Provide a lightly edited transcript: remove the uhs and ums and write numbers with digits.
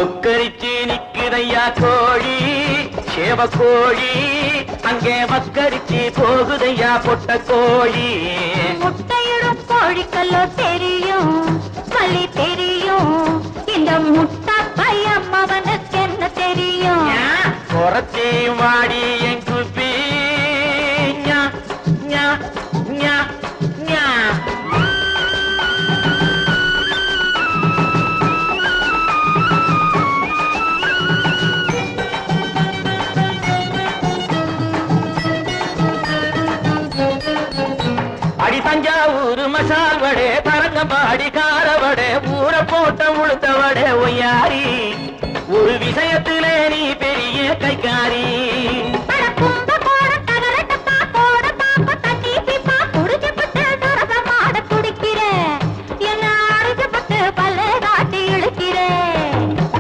கொக்கரிச்சு நிக்குதையா கோழி சேவ கோழி அங்கே மக்கரிச்சு போகுதையா பொட்ட கோழி முட்டையிடும் கோழிக்கல்லோ தெரியும் களி தெரியும் இந்த முட்டை பையன் அவனுக்கு என்ன தெரியும் குறைச்சி வாடி என் குப்பி அடி தஞ்சாவூர் மசால் வடை பரங்கம்பாடி கார வடை ஊற போட்ட உளுத்த வடை ஒய்யாரி